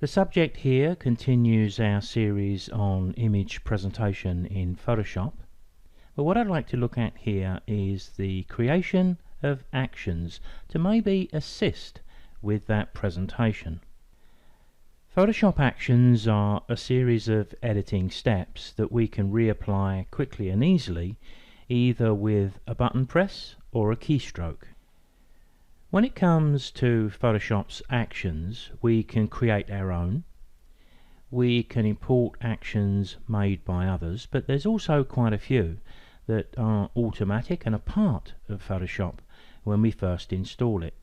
The subject here continues our series on image presentation in Photoshop, but what I'd like to look at here is the creation of actions to maybe assist with that presentation. Photoshop actions are a series of editing steps that we can reapply quickly and easily, either with a button press or a keystroke. When it comes to Photoshop's actions, we can create our own. We can import actions made by others, but there's also quite a few that are automatic and a part of Photoshop when we first install it.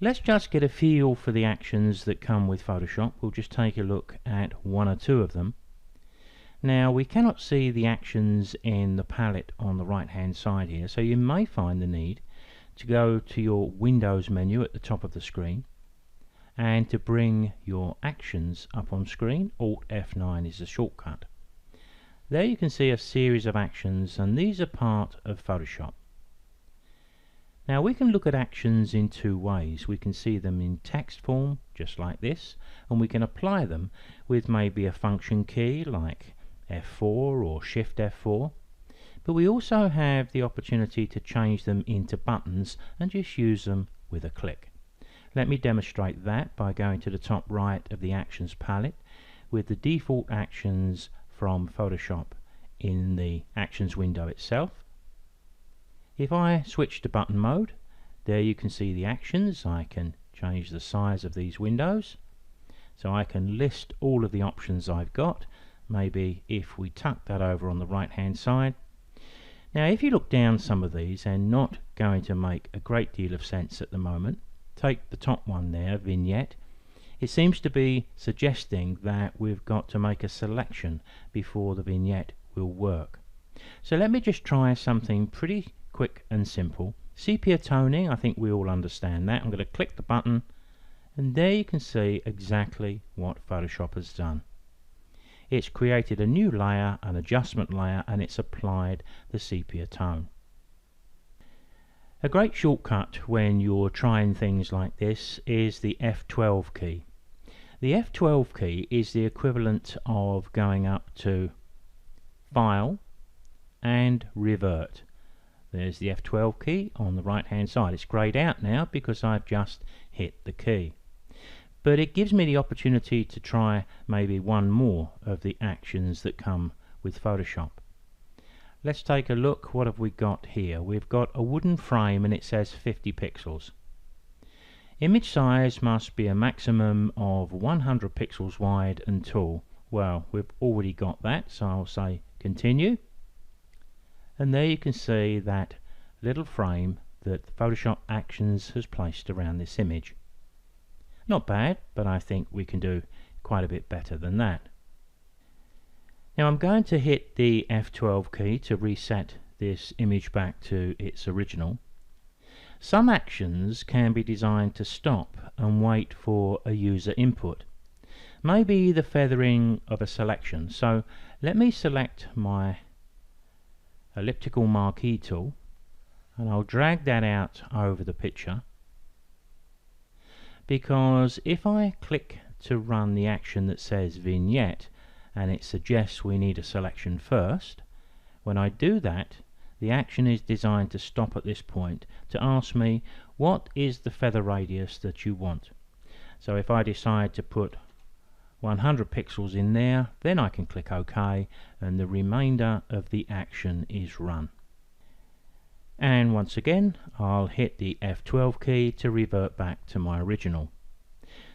Let's just get a feel for the actions that come with Photoshop. We'll just take a look at one or two of them. Now, we cannot see the actions in the palette on the right hand side here, so you may find the need to go to your Windows menu at the top of the screen and to bring your actions up on screen. Alt F9 is a shortcut. There you can see a series of actions, and these are part of Photoshop. Now we can look at actions in two ways. We can see them in text form, just like this, and we can apply them with maybe a function key like F4 or Shift F4. But we also have the opportunity to change them into buttons and just use them with a click. Let me demonstrate that by going to the top right of the Actions palette with the default actions from Photoshop in the Actions window itself. If I switch to button mode, there you can see the actions. I can change the size of these windows, so I can list all of the options I've got. Maybe if we tuck that over on the right hand side. Now if you look down some of these, and not going to make a great deal of sense at the moment, take the top one there, Vignette. It seems to be suggesting that we've got to make a selection before the vignette will work. So let me just try something pretty quick and simple. Sepia toning, I think we all understand that. I'm going to click the button, and there you can see exactly what Photoshop has done. It's created a new layer, an adjustment layer, and it's applied the sepia tone. A great shortcut when you're trying things like this is the F12 key. The F12 key is the equivalent of going up to File and Revert. There's the F12 key on the right hand side. It's grayed out now because I've just hit the key. But it gives me the opportunity to try maybe one more of the actions that come with Photoshop. Let's take a look. What have we got here? We've got a wooden frame and it says 50 pixels. Image size must be a maximum of 100 pixels wide and tall. Well, we've already got that, so I'll say continue. And there you can see that little frame that Photoshop Actions has placed around this image. Not bad, but I think we can do quite a bit better than that. Now I'm going to hit the F12 key to reset this image back to its original. Some actions can be designed to stop and wait for a user input. Maybe the feathering of a selection. So let me select my elliptical marquee tool and I'll drag that out over the picture. Because if I click to run the action that says Vignette and it suggests we need a selection first, when I do that, the action is designed to stop at this point to ask me what is the feather radius that you want. So if I decide to put 100 pixels in there, then I can click OK and the remainder of the action is run. And once again I'll hit the F12 key to revert back to my original.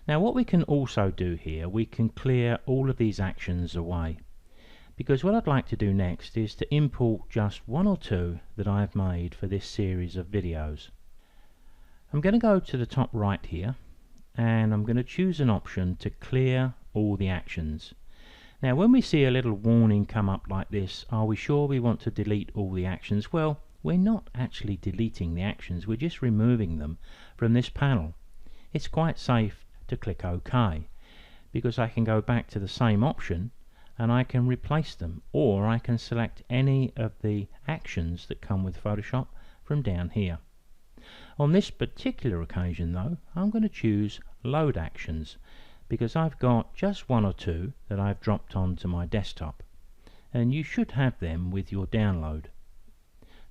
Now what we can also do here, we can clear all of these actions away, because what I'd like to do next is to import just one or two that I've made for this series of videos. I'm going to go to the top right here and I'm going to choose an option to clear all the actions. Now when we see a little warning come up like this, are we sure we want to delete all the actions? Well, we're not actually deleting the actions, we're just removing them from this panel. It's quite safe to click OK, because I can go back to the same option and I can replace them, or I can select any of the actions that come with Photoshop from down here. On this particular occasion though, I'm going to choose Load Actions, because I've got just one or two that I've dropped onto my desktop, and you should have them with your download.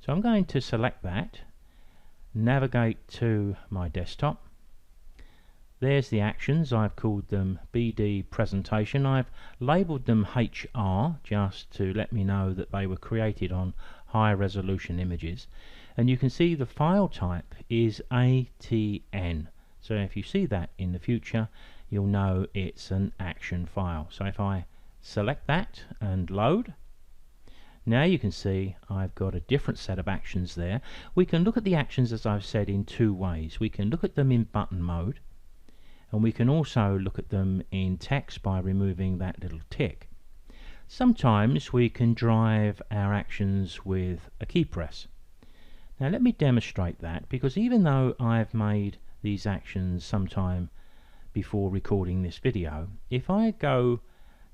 So I'm going to select that, navigate to my desktop. There's the actions. I've called them BD presentation. I've labeled them HR just to let me know that they were created on high resolution images, and you can see the file type is ATN. So if you see that in the future, you'll know it's an action file. So if I select that and load, now you can see I've got a different set of actions there. We can look at the actions, as I've said, in two ways. We can look at them in button mode, and we can also look at them in text by removing that little tick. Sometimes we can drive our actions with a key press. Now let me demonstrate that, because even though I've made these actions sometime before recording this video, if I go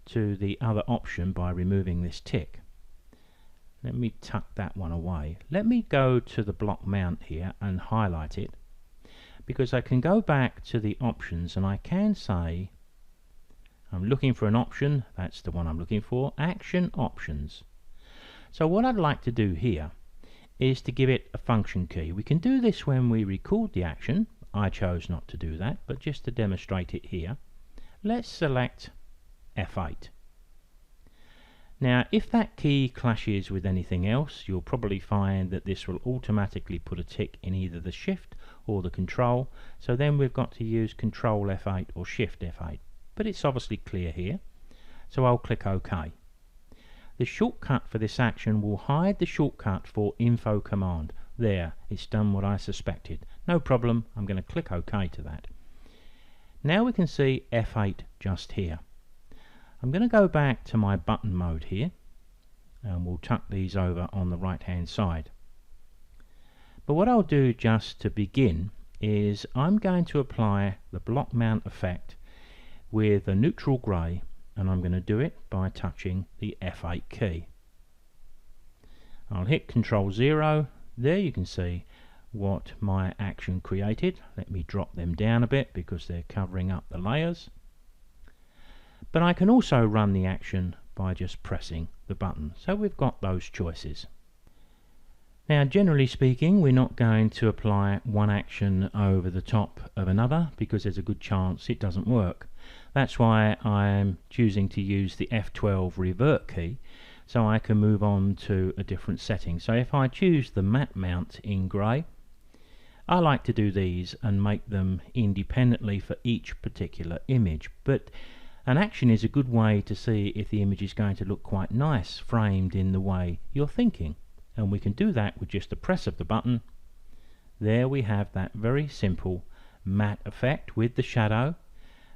to the other option by removing this tick, let me tuck that one away. Let me go to the block mount here and highlight it, because I can go back to the options and I can say I'm looking for an option. That's the one I'm looking for, action options. So what I'd like to do here is to give it a function key. We can do this when we record the action. I chose not to do that, but just to demonstrate it here, let's select F8. Now if that key clashes with anything else, you'll probably find that this will automatically put a tick in either the shift or the control, so then we've got to use control F8 or shift F8, but it's obviously clear here, so I'll click OK. The shortcut for this action will hide the shortcut for info command. There, it's done what I suspected. No problem, I'm going to click OK to that. Now we can see F8 just here. I'm going to go back to my button mode here, and we'll tuck these over on the right hand side. But what I'll do just to begin is I'm going to apply the block mount effect with a neutral grey, and I'm going to do it by touching the F8 key. I'll hit Control 0. There you can see what my action created. Let me drop them down a bit because they're covering up the layers. But I can also run the action by just pressing the button. So we've got those choices. Now generally speaking, we're not going to apply one action over the top of another because there's a good chance it doesn't work. That's why I'm choosing to use the F12 revert key, so I can move on to a different setting. So if I choose the matte mount in grey, I like to do these and make them independently for each particular image, but an action is a good way to see if the image is going to look quite nice framed in the way you're thinking, and we can do that with just a press of the button. There we have that very simple matte effect with the shadow,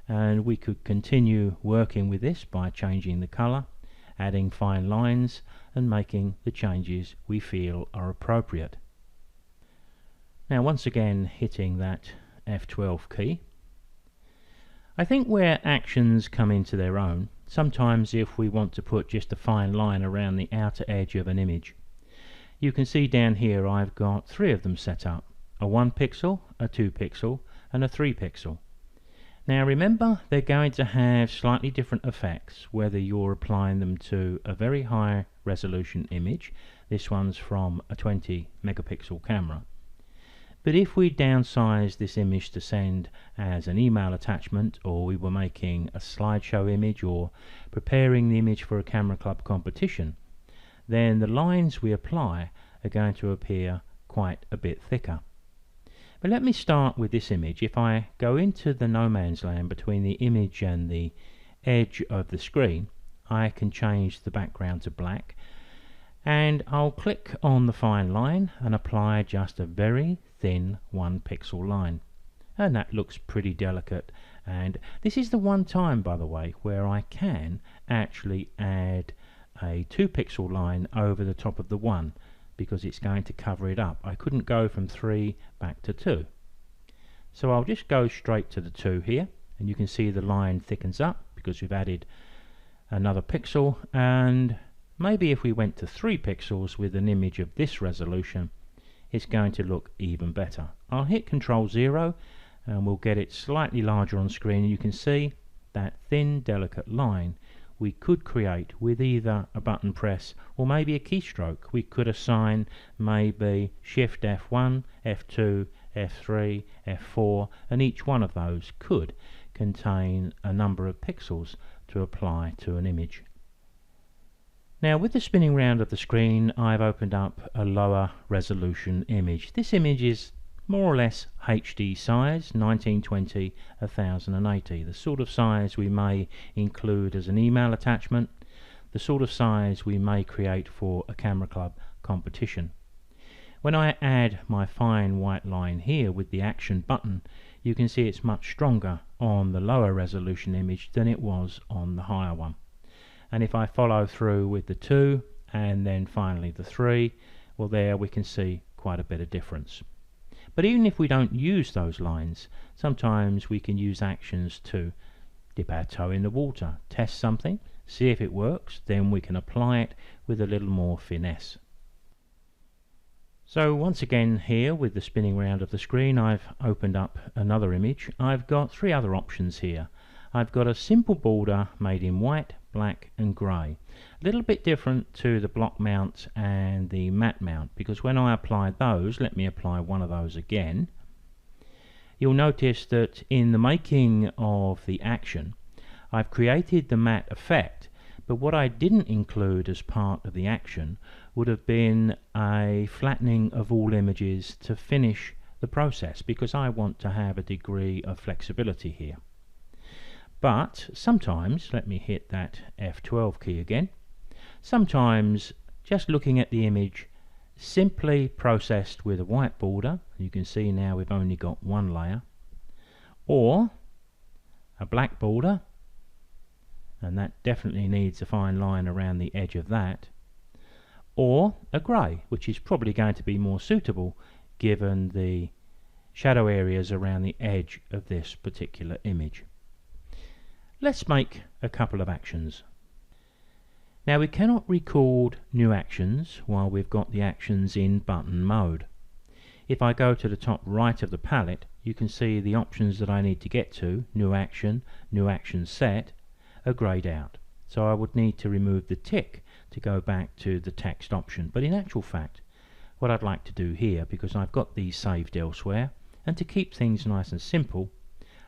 and we could continue working with this by changing the color, adding fine lines, and making the changes we feel are appropriate. Now once again hitting that F12 key, I think where actions come into their own, sometimes if we want to put just a fine line around the outer edge of an image, you can see down here I've got 3 of them set up, a 1 pixel, a 2 pixel and a 3 pixel. Now remember, they're going to have slightly different effects whether you're applying them to a very high resolution image. This one's from a 20 megapixel camera. But if we downsize this image to send as an email attachment, or we were making a slideshow image or preparing the image for a camera club competition, then the lines we apply are going to appear quite a bit thicker. But let me start with this image. If I go into the no man's land between the image and the edge of the screen, I can change the background to black, and I'll click on the fine line and apply just a very thin 1 pixel line, and that looks pretty delicate. And this is the one time, by the way, where I can actually add a 2 pixel line over the top of the 1, because it's going to cover it up. I couldn't go from 3 back to 2, so I'll just go straight to the 2 here, and you can see the line thickens up because we've added another pixel. And maybe if we went to 3 pixels with an image of this resolution, it's going to look even better. I'll hit Control 0 and we'll get it slightly larger on screen, and you can see that thin, delicate line we could create with either a button press or maybe a keystroke. We could assign maybe Shift F1, F2, F3, F4, and each one of those could contain a number of pixels to apply to an image. Now, with the spinning round of the screen, I've opened up a lower resolution image. This image is more or less HD size, 1920 1080, the sort of size we may include as an email attachment, the sort of size we may create for a camera club competition. When I add my fine white line here with the action button, you can see it's much stronger on the lower resolution image than it was on the higher one. And if I follow through with the 2 and then finally the 3, well, there we can see quite a bit of difference. But even if we don't use those lines, sometimes we can use actions to dip our toe in the water, test something, see if it works, then we can apply it with a little more finesse. So once again here with the spinning round of the screen, I've opened up another image. I've got 3 other options here. I've got a simple border made in white, black and grey. A little bit different to the block mount and the matte mount, because when I apply those, let me apply one of those again, you'll notice that in the making of the action I've created the matte effect, but what I didn't include as part of the action would have been a flattening of all images to finish the process, because I want to have a degree of flexibility here. But sometimes, let me hit that F12 key again, sometimes just looking at the image simply processed with a white border, you can see now we've only got one layer, or a black border, and that definitely needs a fine line around the edge of that, or a grey, which is probably going to be more suitable given the shadow areas around the edge of this particular image. Let's make a couple of actions. Now, we cannot record new actions while we've got the actions in button mode. If I go to the top right of the palette, you can see the options that I need to get to, new action set, are greyed out. So I would need to remove the tick to go back to the text option. But in actual fact, what I'd like to do here, because I've got these saved elsewhere, and to keep things nice and simple,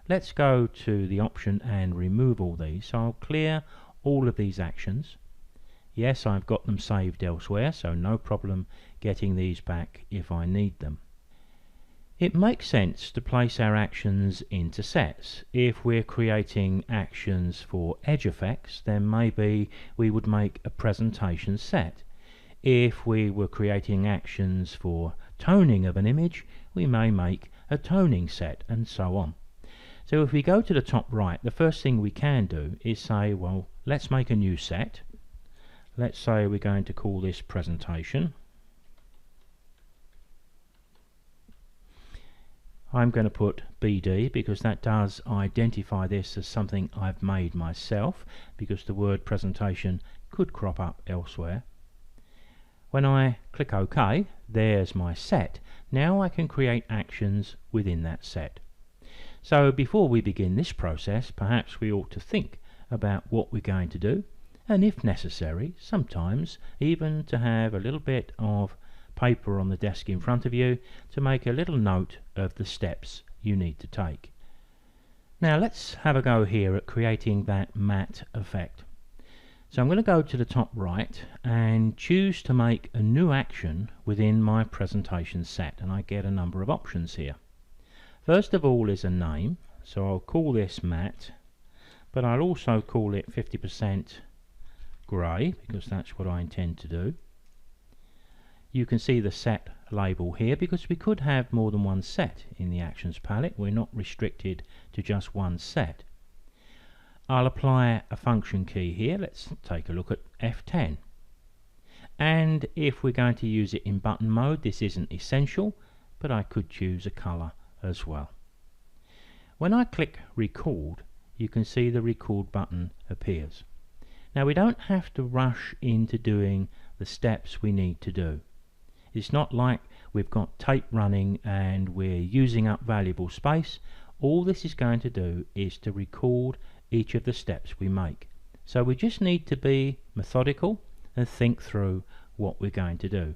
let's go to the option and remove all these. So I'll clear all of these actions. Yes, I've got them saved elsewhere, so no problem getting these back if I need them. It makes sense to place our actions into sets. If we're creating actions for edge effects, then maybe we would make a presentation set. If we were creating actions for toning of an image, we may make a toning set, and so on. So if we go to the top right, the first thing we can do is say, well, let's make a new set. Let's say we're going to call this presentation. I'm going to put BD because that does identify this as something I've made myself, because the word presentation could crop up elsewhere. When I click OK, there's my set. Now I can create actions within that set. So before we begin this process, perhaps we ought to think about what we're going to do, and if necessary, sometimes even to have a little bit of paper on the desk in front of you to make a little note of the steps you need to take. Now let's have a go here at creating that matte effect. So I'm going to go to the top right and choose to make a new action within my presentation set, and I get a number of options here. First of all is a name, so I'll call this matte, but I'll also call it 50% grey because that's what I intend to do. You can see the set label here because we could have more than one set in the actions palette. We're not restricted to just one set. I'll apply a function key here. Let's take a look at F10. And if we're going to use it in button mode, this isn't essential, but I could choose a colour as well. When I click record, you can see the record button appears. Now we don't have to rush into doing the steps we need to do. It's not like we've got tape running and we're using up valuable space. all this is going to do is to record each of the steps we make. So we just need to be methodical and think through what we're going to do.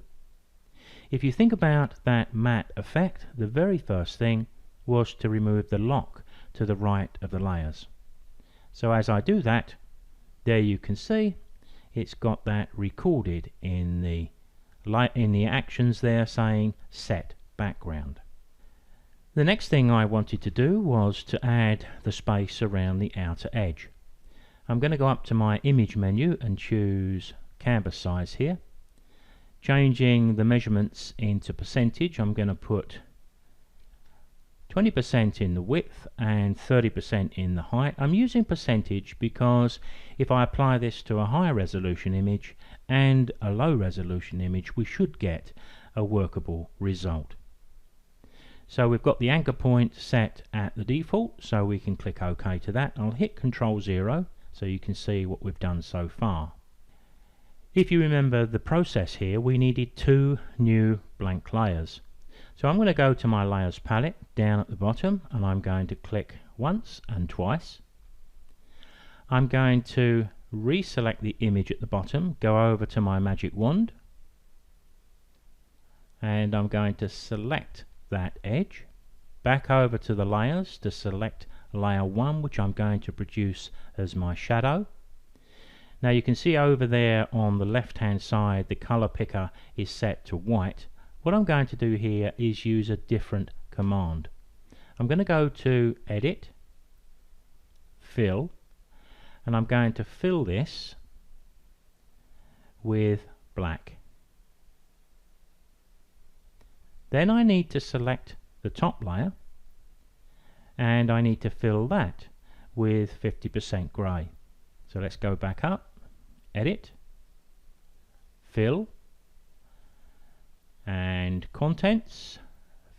If you think about that matte effect, the very first thing was to remove the lock to the right of the layers. So as I do that, there you can see it's got that recorded in the actions there saying set background. The next thing I wanted to do was to add the space around the outer edge. I'm going to go up to my image menu and choose canvas size here. Changing the measurements into percentage, I'm going to put 20% in the width and 30% in the height. I'm using percentage because if I apply this to a high resolution image and a low resolution image, we should get a workable result. So we've got the anchor point set at the default, so we can click OK to that. I'll hit Ctrl 0 so you can see what we've done so far. If you remember the process here, we needed 2 new blank layers. So I'm going to go to my layers palette down at the bottom, and I'm going to click once and twice. I'm going to reselect the image at the bottom, go over to my magic wand, and I'm going to select that edge, back over to the layers to select layer 1, which I'm going to produce as my shadow. Now you can see over there on the left hand side the color picker is set to white. What I'm going to do here is use a different command. I'm going to go to Edit, Fill, and I'm going to fill this with black. Then I need to select the top layer and I need to fill that with 50% grey. So let's go back up, Edit, Fill, and Contents,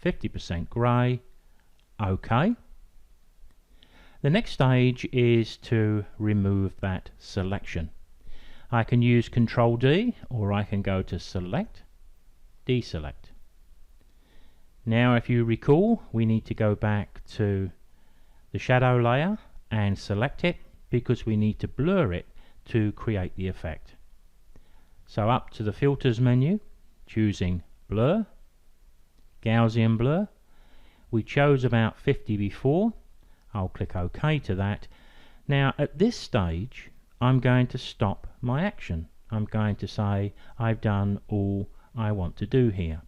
50% grey, OK. The next stage is to remove that selection. I can use Ctrl D or I can go to Select, Deselect. Now if you recall, we need to go back to the shadow layer and select it because we need to blur it to create the effect. So up to the filters menu, choosing blur, Gaussian blur. We chose about 50 before. I'll click OK to that. Now at this stage I'm going to stop my action. I'm going to say I've done all I want to do here.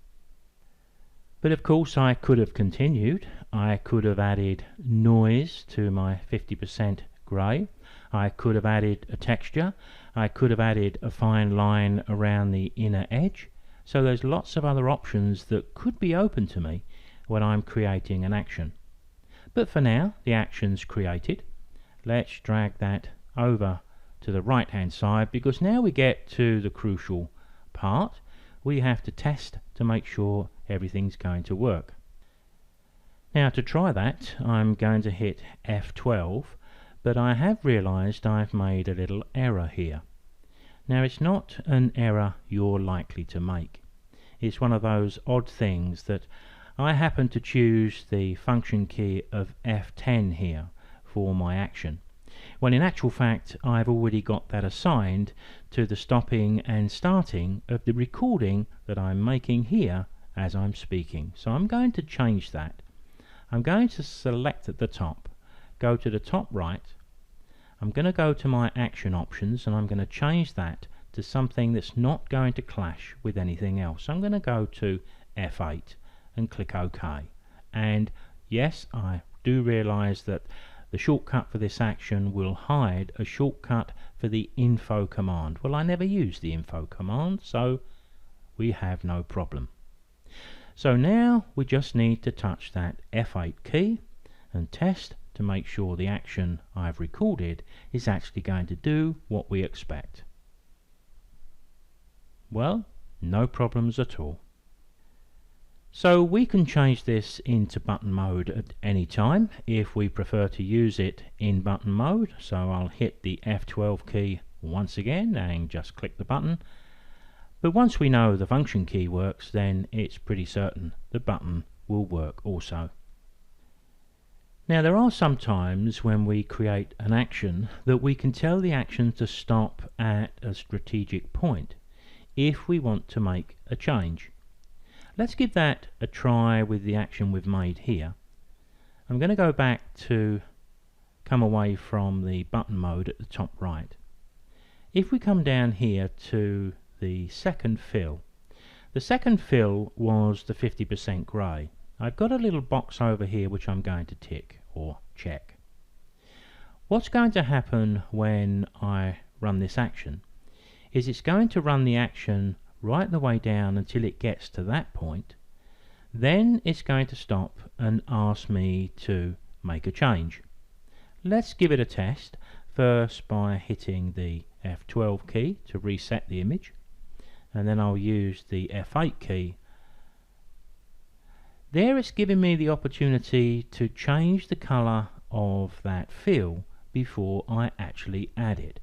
But of course I could have continued. I could have added noise to my 50% grey. I could have added a texture. I could have added a fine line around the inner edge. So there's lots of other options that could be open to me when I'm creating an action. But for now, the action's created. Let's drag that over to the right hand side because now we get to the crucial part. We have to test to make sure everything's going to work. Now to try that, I'm going to hit F12, but I have realized I've made a little error here. Now it's not an error you're likely to make. It's one of those odd things that I happen to choose the function key of F10 here for my action, when in actual fact I've already got that assigned to the stopping and starting of the recording that I'm making here as I'm speaking. So I'm going to change that. I'm going to select at the top, go to the top right. I'm going to go to my action options and I'm going to change that to something that's not going to clash with anything else. I'm going to go to F8 and click OK. And yes, I do realize that the shortcut for this action will hide a shortcut for the info command. Well, I never use the info command, so we have no problem. So now we just need to touch that F8 key and test to make sure the action I've recorded is actually going to do what we expect. Well, no problems at all. So we can change this into button mode at any time if we prefer to use it in button mode. So I'll hit the F12 key once again and just click the button. But once we know the function key works, then it's pretty certain the button will work also. Now there are some times when we create an action that we can tell the action to stop at a strategic point if we want to make a change. Let's give that a try with the action we've made here. I'm going to go back to come away from the button mode at the top right. If we come down here to the second fill, the second fill was the 50% grey. I've got a little box over here which I'm going to tick or check. What's going to happen when I run this action is it's going to run the action right the way down until it gets to that point. Then it's going to stop and ask me to make a change. Let's give it a test, first by hitting the F12 key to reset the image, and then I'll use the F8 key. There it's giving me the opportunity to change the colour of that fill before I actually add it.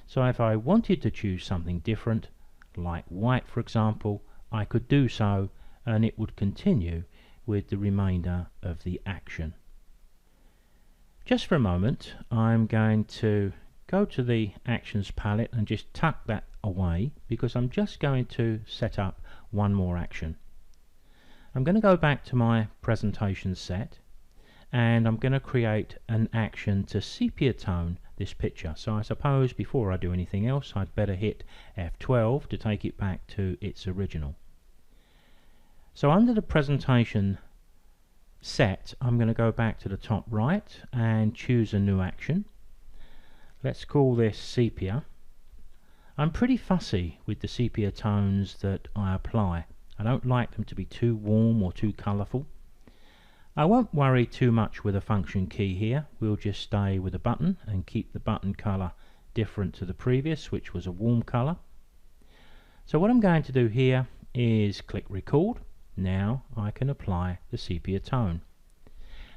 So if I wanted to choose something different, like white for example, I could do so and it would continue with the remainder of the action. Just for a moment, I'm going to go to the actions palette and just tuck that away because I'm just going to set up one more action. I'm going to go back to my presentation set and I'm going to create an action to sepia tone this picture. So I suppose before I do anything else I'd better hit F12 to take it back to its original. So under the presentation set, I'm going to go back to the top right and choose a new action. Let's call this sepia. I'm pretty fussy with the sepia tones that I apply. I don't like them to be too warm or too colourful. I won't worry too much with a function key here. We'll just stay with a button and keep the button colour different to the previous, which was a warm colour. So what I'm going to do here is click record. Now I can apply the sepia tone.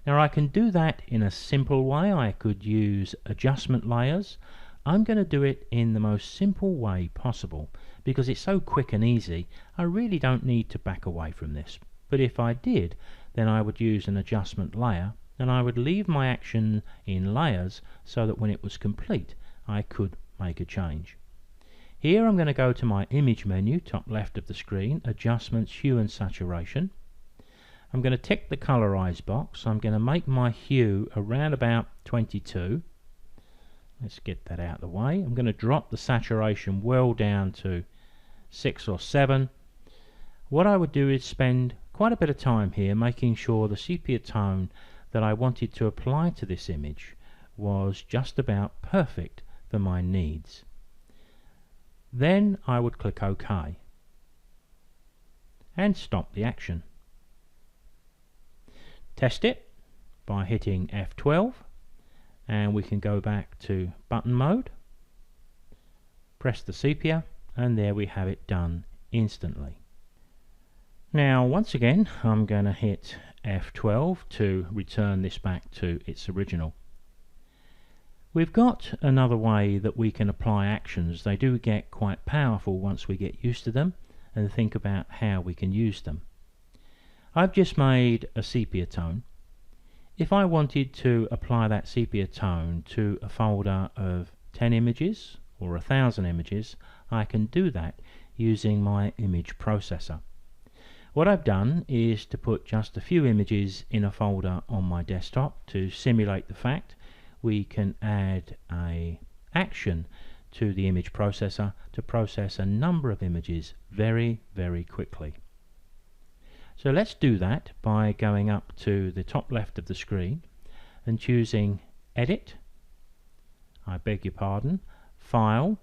Now I can do that in a simple way. I could use adjustment layers. I'm going to do it in the most simple way possible because it's so quick and easy. I really don't need to back away from this. But if I did, then I would use an adjustment layer and I would leave my action in layers so that when it was complete I could make a change. Here I'm going to go to my image menu, top left of the screen, adjustments, hue and saturation. I'm going to tick the colorize box. I'm going to make my hue around about 22. Let's get that out of the way. I'm going to drop the saturation well down to 6 or 7. What I would do is spend quite a bit of time here making sure the sepia tone that I wanted to apply to this image was just about perfect for my needs. Then I would click OK and stop the action. Test it by hitting F12 and we can go back to button mode, press the sepia, and there we have it done instantly. Now once again I'm going to hit F12 to return this back to its original. We've got another way that we can apply actions. They do get quite powerful once we get used to them and think about how we can use them. I've just made a sepia tone. If I wanted to apply that sepia tone to a folder of 10 images or 1,000 images, I can do that using my image processor. What I've done is to put just a few images in a folder on my desktop to simulate the fact we can add an action to the image processor to process a number of images very, very quickly. So let's do that by going up to the top left of the screen and choosing Edit, File,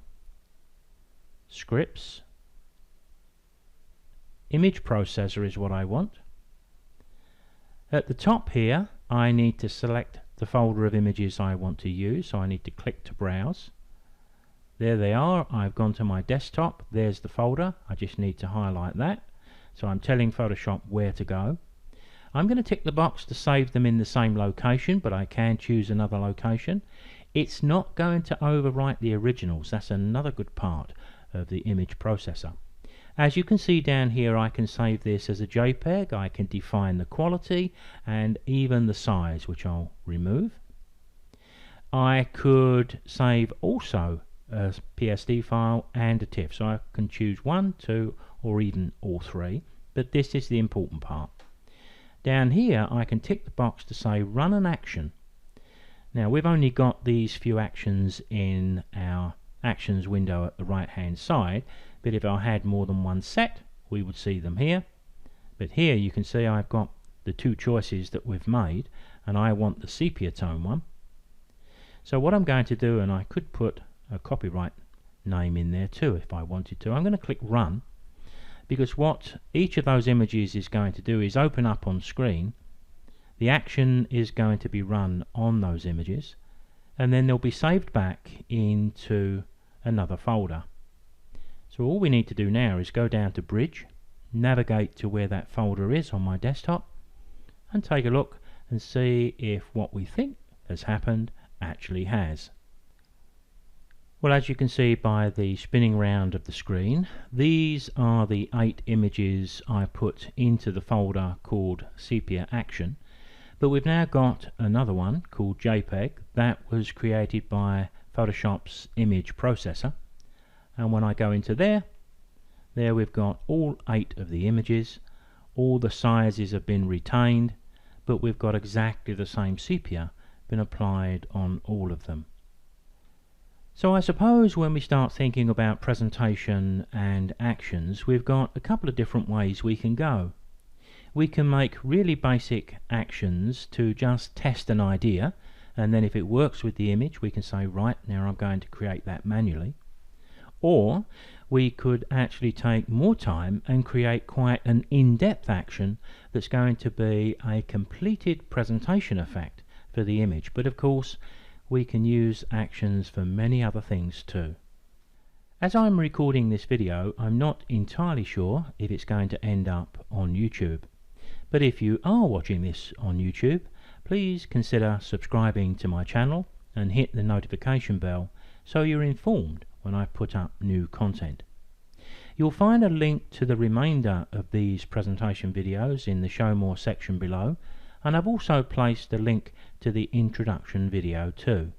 Scripts, Image Processor is what I want. At the top here I need to select the folder of images I want to use, so I need to click to browse. There they are. I've gone to my desktop. There's the folder. I just need to highlight that. So I'm telling Photoshop where to go. I'm going to tick the box to save them in the same location, but I can choose another location. It's not going to overwrite the originals. That's another good part of the image processor. As you can see down here, I can save this as a JPEG, I can define the quality and even the size, which I'll remove. I could save also a PSD file and a TIFF, so I can choose 1, 2 or even all 3, but this is the important part. Down here I can tick the box to say run an action. Now we've only got these few actions in our actions window at the right hand side, but if I had more than one set we would see them here. But here you can see I've got the 2 choices that we've made, and I want the sepia tone one. So what I'm going to do, and I could put a copyright name in there too if I wanted to, I'm going to click run, because what each of those images is going to do is open up on screen. The action is going to be run on those images, and then they'll be saved back into another folder. So all we need to do now is go down to Bridge, navigate to where that folder is on my desktop, and take a look and see if what we think has happened actually has. Well, as you can see by the spinning round of the screen, these are the 8 images I put into the folder called Sepia Action, but we've now got another one called JPEG that was created by Photoshop's image processor, and when I go into there we've got all 8 of the images. All the sizes have been retained, but we've got exactly the same sepia been applied on all of them. So I suppose when we start thinking about presentation and actions, we've got a couple of different ways we can go. We can make really basic actions to just test an idea, and then if it works with the image we can say, right, now I'm going to create that manually. Or we could actually take more time and create quite an in-depth action that's going to be a completed presentation effect for the image. But of course we can use actions for many other things too. As I'm recording this video, I'm not entirely sure if it's going to end up on YouTube. But if you are watching this on YouTube, please consider subscribing to my channel and hit the notification bell so you're informed when I put up new content. You'll find a link to the remainder of these presentation videos in the Show More section below, and I've also placed a link to the introduction video too.